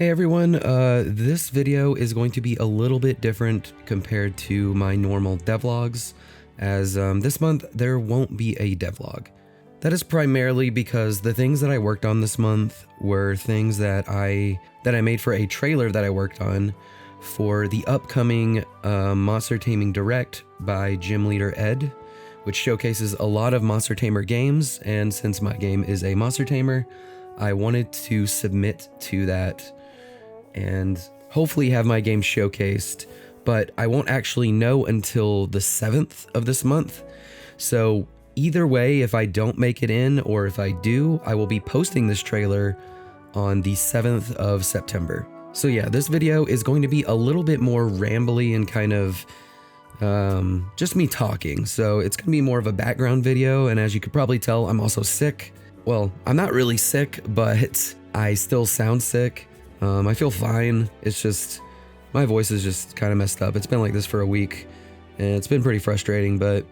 Hey everyone, this video is going to be a little bit different compared to my normal devlogs, as this month there won't be a devlog. That is primarily because the things that I worked on this month were things that I made for a trailer that I worked on for the upcoming Monster Taming Direct by Gym Leader Ed, which showcases a lot of Monster Tamer games, and since my game is a Monster Tamer, I wanted to submit to that and hopefully have my game showcased, but I won't actually know until the 7th of this month. So either way, if I don't make it in or if I do, I will be posting this trailer on the 7th of September. So yeah, this video is going to be a little bit more rambly and kind of just me talking. So it's gonna be more of a background video, and as you could probably tell, I'm also sick. Well, I'm not really sick, but I still sound sick. I feel fine. It's just, my voice is just kind of messed up. It's been like this for a week, and it's been pretty frustrating, but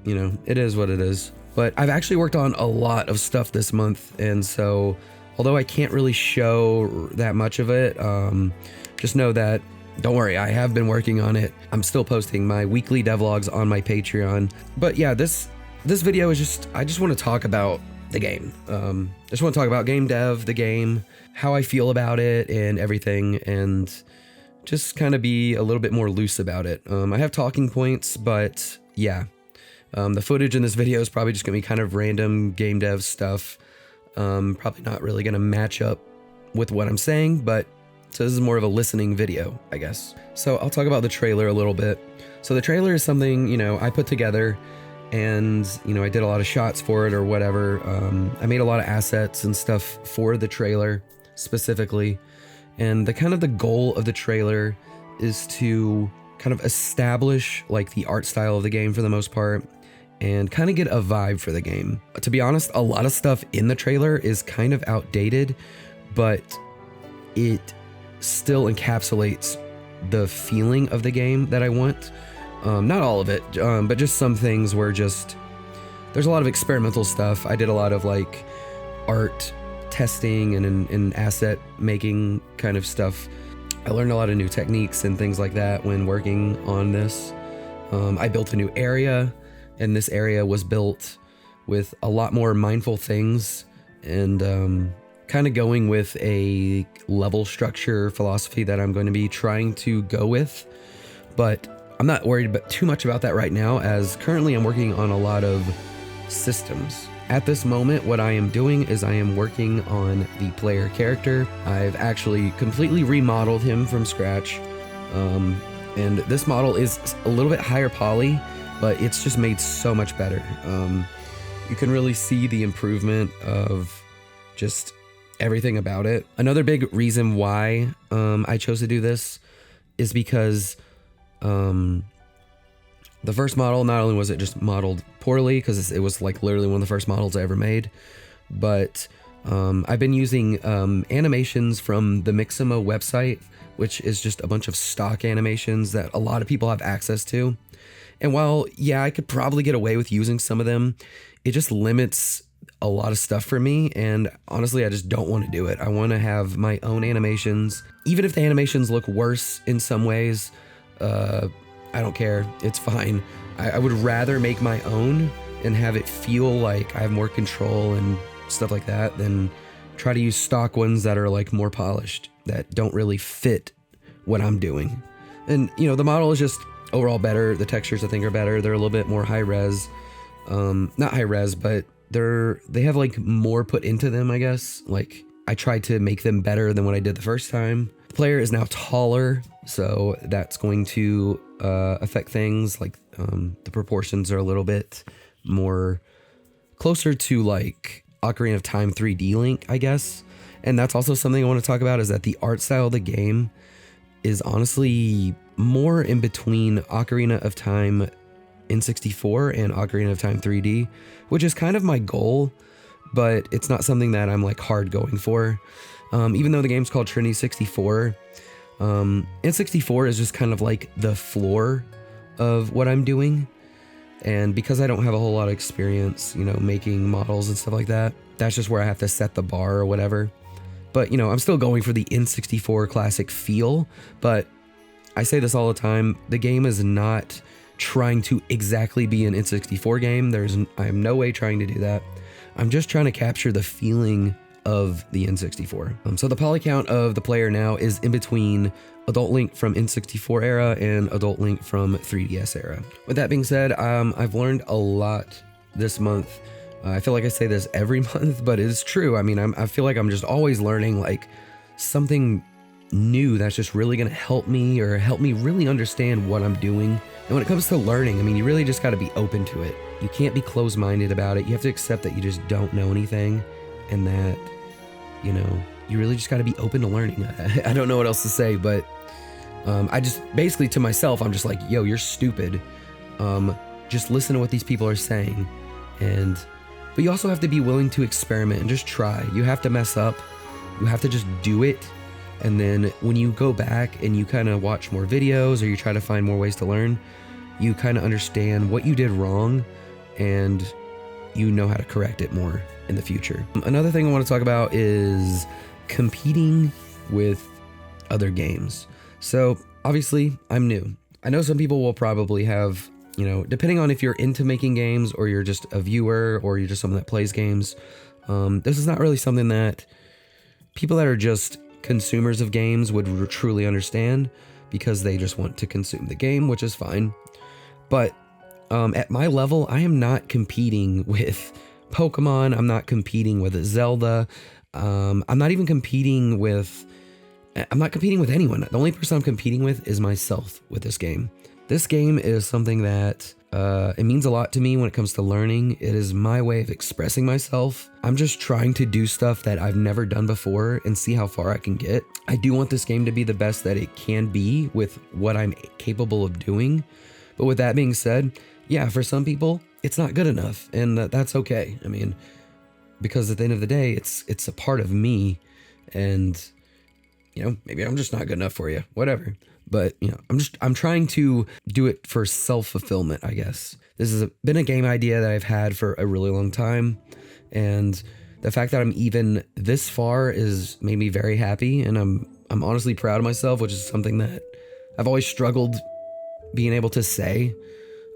you know, it is what it is. But I've actually worked on a lot of stuff this month, and so although I can't really show that much of it, just know that, don't worry, I have been working on it. I'm still posting my weekly devlogs on my Patreon. But yeah, this video is just, I just want to talk about the game. I just want to talk about game dev, the game, how I feel about it and everything, and just kind of be a little bit more loose about it. I have talking points, but yeah, the footage in this video is probably just gonna be kind of random game dev stuff. Probably not really gonna match up with what I'm saying, but so this is more of a listening video, I guess. So I'll talk about the trailer a little bit. So the trailer is something, you know, I put together, and you know, I did a lot of shots for it or whatever. I made a lot of assets and stuff for the trailer specifically, and the goal of the trailer is to kind of establish like the art style of the game for the most part, and kind of get a vibe for the game. To be honest, a lot of stuff in the trailer is kind of outdated, but it still encapsulates the feeling of the game that I want. Not all of it, but just some things where just, there's a lot of experimental stuff. I did a lot of like art testing and asset making kind of stuff. I learned a lot of new techniques and things like that when working on this. I built a new area, and this area was built with a lot more mindful things and kind of going with a level structure philosophy that I'm going to be trying to go with. But I'm not worried too much about that right now, as currently I'm working on a lot of systems. At this moment, what I am doing is I am working on the player character. I've actually completely remodeled him from scratch. And this model is a little bit higher poly, but it's just made so much better. You can really see the improvement of just everything about it. Another big reason why I chose to do this is because the first model, not only was it just modeled poorly, because it was like literally one of the first models I ever made, but I've been using animations from the Mixamo website, which is just a bunch of stock animations that a lot of people have access to. And while, yeah, I could probably get away with using some of them, it just limits a lot of stuff for me, and honestly, I just don't want to do it. I want to have my own animations. Even if the animations look worse in some ways, I don't care. It's fine. I would rather make my own and have it feel like I have more control and stuff like that than try to use stock ones that are like more polished, that don't really fit what I'm doing. And you know, the model is just overall better. The textures I think are better. They're a little bit more high res. Not high res, but they have like more put into them, I guess. Like I tried to make them better than what I did the first time. The player is now taller, so that's going to affect things like the proportions are a little bit more closer to like Ocarina of Time 3D Link, I guess. And that's also something I want to talk about, is that the art style of the game is honestly more in between Ocarina of Time N64 and Ocarina of Time 3D, which is kind of my goal, but it's not something that I'm like hard going for. Even though the game's called Trinity 64, N64 is just kind of like the floor of what I'm doing. And because I don't have a whole lot of experience, you know, making models and stuff like that, that's just where I have to set the bar or whatever. But, you know, I'm still going for the N64 classic feel, but I say this all the time, the game is not trying to exactly be an N64 game. I am no way trying to do that. I'm just trying to capture the feeling of the N64. So the poly count of the player now is in between Adult Link from N64 era and Adult Link from 3DS era. With that being said, I've learned a lot this month. I feel like I say this every month, but it's true. I mean, I feel like I'm just always learning like something new that's just really gonna help me really understand what I'm doing. And when it comes to learning, I mean, you really just gotta be open to it. You can't be closed-minded about it. You have to accept that you just don't know anything and that, you know, you really just gotta be open to learning. I don't know what else to say, but I just basically to myself, I'm just like, yo, you're stupid. Just listen to what these people are saying. But you also have to be willing to experiment and just try. You have to mess up. You have to just do it. And then when you go back and you kind of watch more videos or you try to find more ways to learn, you kind of understand what you did wrong and you know how to correct it more in the future. Another thing I want to talk about is competing with other games. So obviously I'm new. I know some people will probably have, you know, depending on if you're into making games or you're just a viewer or you're just someone that plays games, this is not really something that people that are just consumers of games would truly understand because they just want to consume the game, which is fine. But at my level, I am not competing with Pokemon. I'm not competing with Zelda. I'm not competing with anyone. The only person I'm competing with is myself with this game. This game is something that it means a lot to me when it comes to learning. It is my way of expressing myself. I'm just trying to do stuff that I've never done before and see how far I can get. I do want this game to be the best that it can be with what I'm capable of doing. But with that being said, yeah, for some people, it's not good enough, and that's okay. I mean, because at the end of the day, it's a part of me, and you know, maybe I'm just not good enough for you, whatever. But, you know, I'm trying to do it for self-fulfillment, I guess. This has been a game idea that I've had for a really long time. And the fact that I'm even this far is made me very happy. And I'm honestly proud of myself, which is something that I've always struggled being able to say.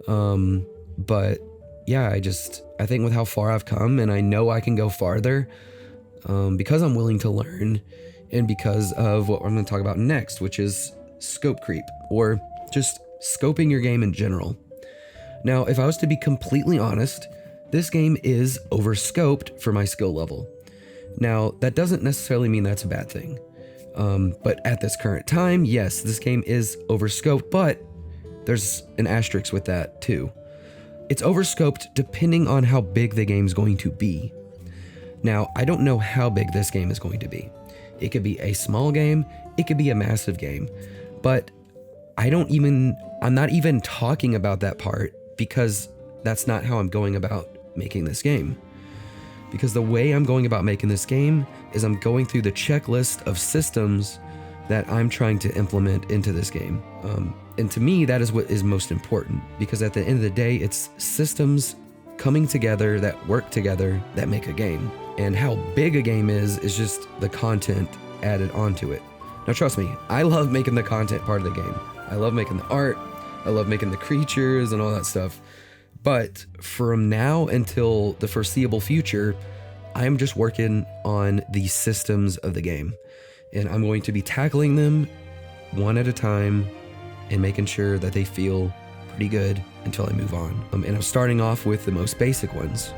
But yeah, I think with how far I've come, and I know I can go farther, because I'm willing to learn and because of what I'm going to talk about next, which is scope creep, or just scoping your game in general. Now, if I was to be completely honest, this game is overscoped for my skill level. Now, that doesn't necessarily mean that's a bad thing. But at this current time, yes, this game is overscoped, but there's an asterisk with that too. It's overscoped depending on how big the game's going to be. Now, I don't know how big this game is going to be. It could be a small game, it could be a massive game. But I'm not even talking about that part because that's not how I'm going about making this game. Because the way I'm going about making this game is I'm going through the checklist of systems that I'm trying to implement into this game. And to me, that is what is most important, because at the end of the day, it's systems coming together that work together that make a game. And how big a game is just the content added onto it. Now trust me, I love making the content part of the game. I love making the art, I love making the creatures and all that stuff. But from now until the foreseeable future, I'm just working on the systems of the game. And I'm going to be tackling them one at a time and making sure that they feel pretty good until I move on. And I'm starting off with the most basic ones,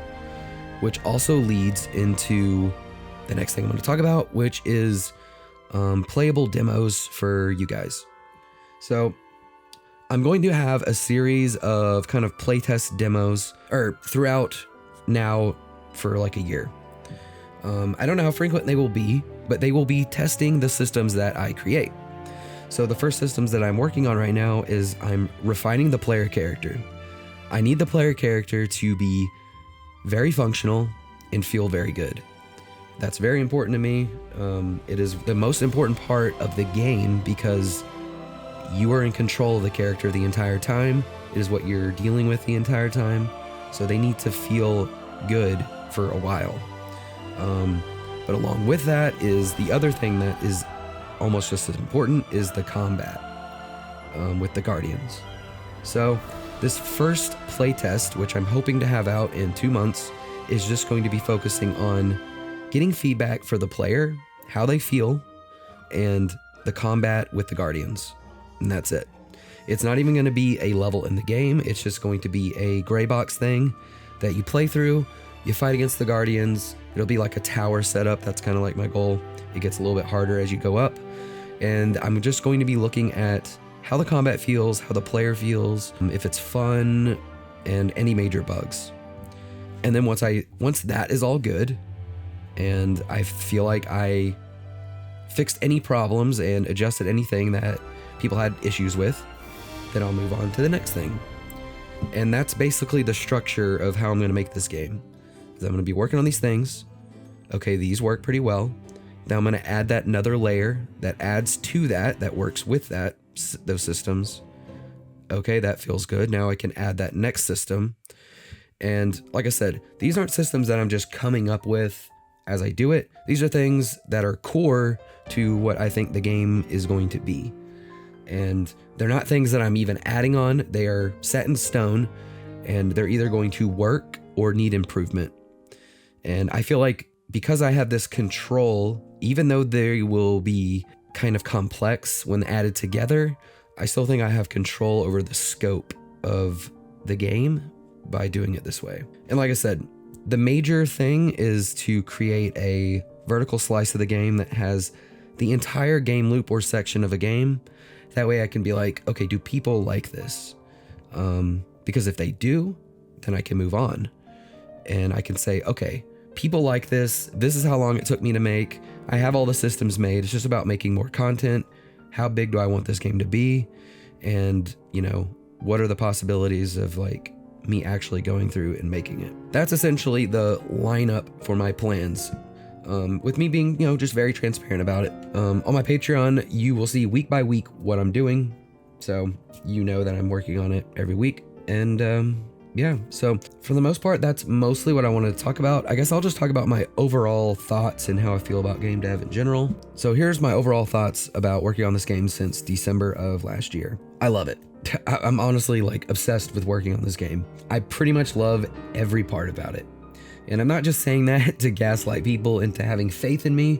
which also leads into the next thing I'm going to talk about, which is playable demos for you guys. So I'm going to have a series of kind of playtest demos throughout now for like a year. I don't know how frequent they will be, but they will be testing the systems that I create. So the first systems that I'm working on right now is I'm refining the player character. I need the player character to be very functional and feel very good. That's very important to me. It is the most important part of the game because you are in control of the character the entire time. It is what you're dealing with the entire time. So they need to feel good for a while. But along with that is the other thing that is almost just as important is the combat with the Guardians. So this first playtest, which I'm hoping to have out in 2 months, is just going to be focusing on getting feedback for the player, how they feel, and the combat with the Guardians. And that's it. It's not even going to be a level in the game. It's just going to be a gray box thing that you play through. You fight against the Guardians. It'll be like a tower setup. That's kind of like my goal. It gets a little bit harder as you go up. And I'm just going to be looking at how the combat feels, how the player feels, if it's fun, and any major bugs. And then once that is all good, and I feel like I fixed any problems and adjusted anything that people had issues with, then I'll move on to the next thing. And that's basically the structure of how I'm going to make this game. I'm going to be working on these things. Okay, these work pretty well. Now I'm going to add that another layer that adds to that works with those systems. Okay, that feels good. Now I can add that next system. And like I said, these aren't systems that I'm just coming up with as I do it. These are things that are core to what I think the game is going to be. And they're not things that I'm even adding on. They are set in stone, and they're either going to work or need improvement. And I feel like because I have this control, even though they will be kind of complex when added together, I still think I have control over the scope of the game by doing it this way. And like I said, the major thing is to create a vertical slice of the game that has the entire game loop or section of a game. That way I can be like, okay, do people like this? Because if they do, then I can move on. And I can say, okay, people like this. This is how long it took me to make. I have all the systems made. It's just about making more content. How big do I want this game to be? And, what are the possibilities of like me actually going through and making it? That's essentially the lineup for my plans. With me being, just very transparent about it. On my Patreon, you will see week by week what I'm doing. So that I'm working on it every week. And yeah, so for the most part, that's mostly what I wanted to talk about. I guess I'll just talk about my overall thoughts and how I feel about game dev in general. So here's my overall thoughts about working on this game since December of last year. I love it. I'm honestly like obsessed with working on this game. I pretty much love every part about it. And I'm not just saying that to gaslight people into having faith in me.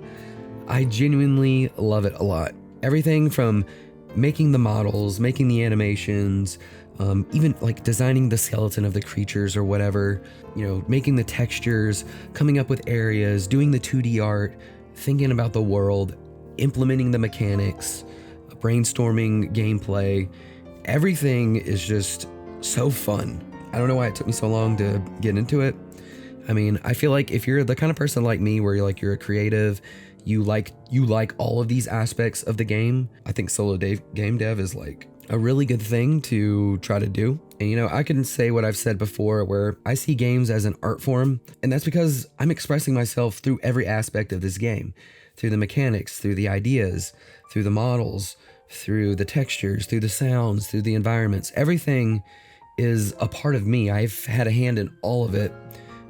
I genuinely love it a lot. Everything from making the models, making the animations, even like designing the skeleton of the creatures or whatever, making the textures, coming up with areas, doing the 2D art, thinking about the world, implementing the mechanics, brainstorming gameplay. Everything is just so fun. I don't know why it took me so long to get into it. I mean, I feel like if you're the kind of person like me where you're a creative, you like all of these aspects of the game, I think solo game dev is like a really good thing to try to do. And I can say what I've said before, where I see games as an art form, and that's because I'm expressing myself through every aspect of this game, through the mechanics, through the ideas, through the models, through the textures, through the sounds, through the environments. Everything is a part of me. I've had a hand in all of it.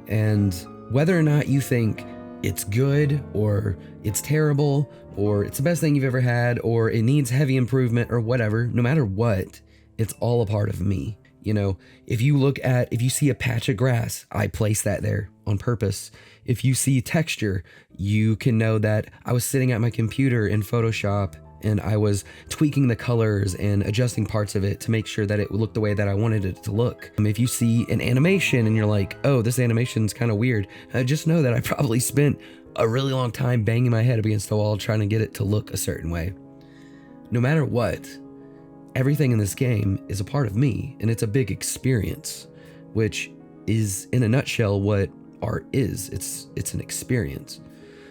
And whether or not you think it's good or it's terrible or it's the best thing you've ever had or it needs heavy improvement or whatever, no matter what, it's all a part of me. If you see a patch of grass, I place that there on purpose. If you see texture, you can know that I was sitting at my computer in Photoshop and I was tweaking the colors and adjusting parts of it to make sure that it would look the way that I wanted it to look. If you see an animation and you're like, oh, this animation's kind of weird, just know that I probably spent a really long time banging my head up against the wall trying to get it to look a certain way. No matter what, everything in this game is a part of me, and it's a big experience, which is, in a nutshell, what art is. It's an experience.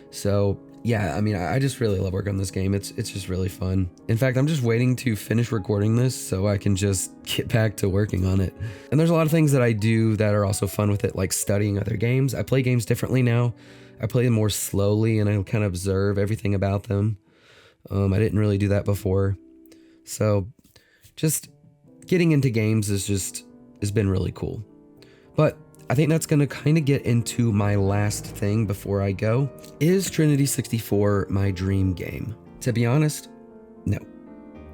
So yeah, I mean, I just really love working on this game. It's just really fun. In fact, I'm just waiting to finish recording this so I can just get back to working on it. And there's a lot of things that I do that are also fun with it, like studying other games. I play games differently now. I play them more slowly and I kind of observe everything about them. I didn't really do that before. So just getting into games has been really cool. But I think that's going to kind of get into my last thing before I go. Is Trinity 64 my dream game? To be honest, no.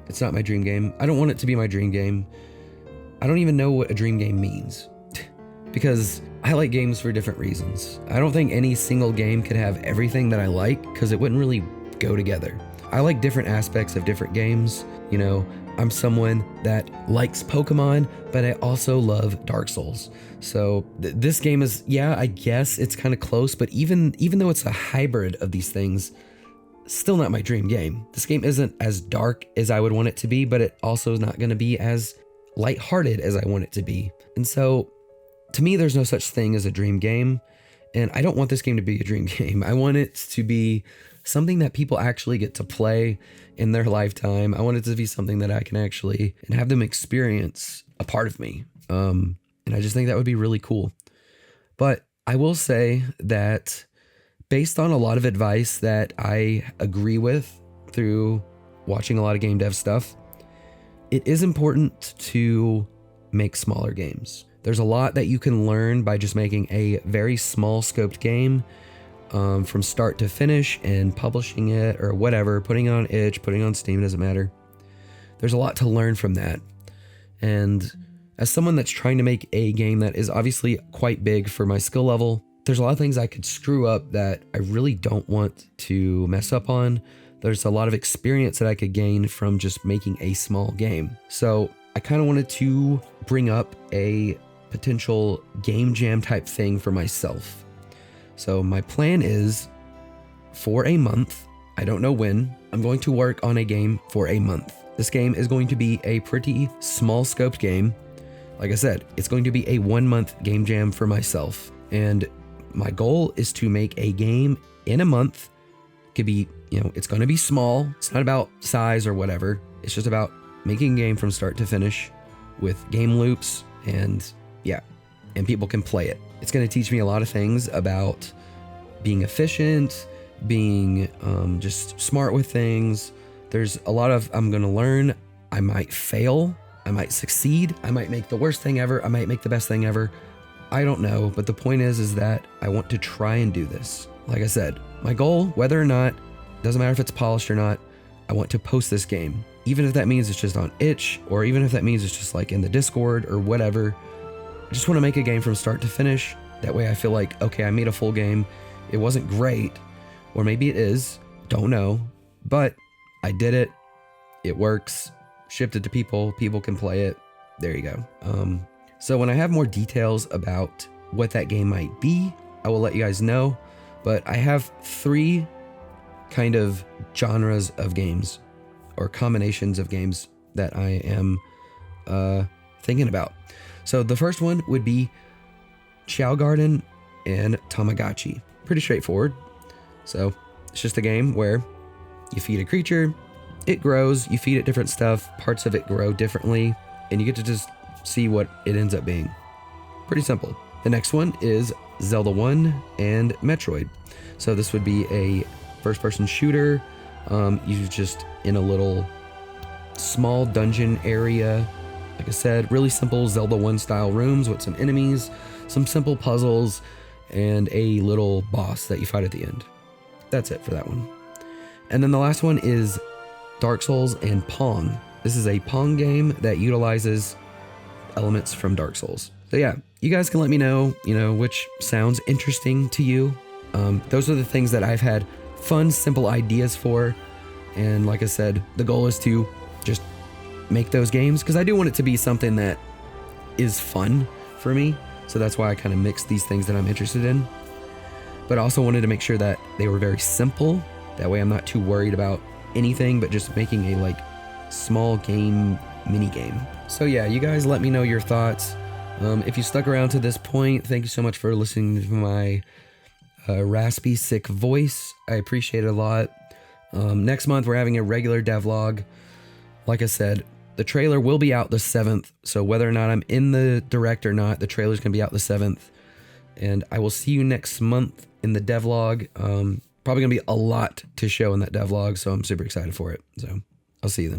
It's not my dream game. I don't want it to be my dream game. I don't even know what a dream game means because I like games for different reasons. I don't think any single game could have everything that I like because it wouldn't really go together. I like different aspects of different games. You know, I'm someone that likes Pokemon, but I also love Dark Souls. So this game is, yeah, I guess it's kind of close, but even though it's a hybrid of these things, still not my dream game. This game isn't as dark as I would want it to be, but it also is not going to be as lighthearted as I want it to be. And so to me, there's no such thing as a dream game. And I don't want this game to be a dream game. I want it to be something that people actually get to play in their lifetime. I want it to be something that I can actually and have them experience a part of me. And I just think that would be really cool. But I will say that based on a lot of advice that I agree with through watching a lot of game dev stuff, it is important to make smaller games. There's a lot that you can learn by just making a very small scoped game from start to finish and publishing it or whatever, putting it on itch, putting it on Steam, doesn't matter. There's a lot to learn from that. And as someone that's trying to make a game that is obviously quite big for my skill level, there's a lot of things I could screw up that I really don't want to mess up on. There's a lot of experience that I could gain from just making a small game. So I kind of wanted to bring up a potential game jam type thing for myself. So my plan is for a month, I don't know when, I'm going to work on a game for a month. This game is going to be a pretty small scoped game. Like I said, it's going to be a 1 month game jam for myself. And my goal is to make a game in a month. It could be, you know, it's going to be small. It's not about size or whatever. It's just about making a game from start to finish with game loops and people can play it. It's going to teach me a lot of things about being efficient, being just smart with things. There's a lot of I'm going to learn. I might fail. I might succeed. I might make the worst thing ever. I might make the best thing ever. I don't know. But the point is that I want to try and do this. Like I said, my goal, whether or not, doesn't matter if it's polished or not, I want to post this game. Even if that means it's just on itch, or even if that means it's just like in the Discord or whatever. I just want to make a game from start to finish. That way I feel like, okay, I made a full game. It wasn't great, or maybe it is, don't know, but I did it. It works. Shipped it to people. People can play it. There you go. So when I have more details about what that game might be, I will let you guys know. But I have 3 kind of genres of games or combinations of games that I am thinking about. So the first one would be Chow Garden and Tamagotchi. Pretty straightforward. So it's just a game where you feed a creature, it grows, you feed it different stuff, parts of it grow differently, and you get to just see what it ends up being. Pretty simple. The next one is Zelda 1 and Metroid. So this would be a first-person shooter. You just in a little small dungeon area. Like I said, really simple Zelda 1 style rooms with some enemies, some simple puzzles, and a little boss that you fight at the end. That's it for that one. And then the last one is Dark Souls and Pong. This is a Pong game that utilizes elements from Dark Souls. So yeah, you guys can let me know, which sounds interesting to you. Those are the things that I've had fun, simple ideas for. And like I said, the goal is to just make those games because I do want it to be something that is fun for me. So that's why I kind of mix these things that I'm interested in. But I also wanted to make sure that they were very simple. That way I'm not too worried about anything, but just making a small game, mini game. So yeah, you guys let me know your thoughts. If you stuck around to this point, thank you so much for listening to my raspy, sick voice. I appreciate it a lot. Next month, we're having a regular devlog. Like I said, the trailer will be out the 7th. So whether or not I'm in the direct or not, the trailer's going to be out the 7th. And I will see you next month in the devlog. Probably going to be a lot to show in that devlog, so I'm super excited for it. So I'll see you then.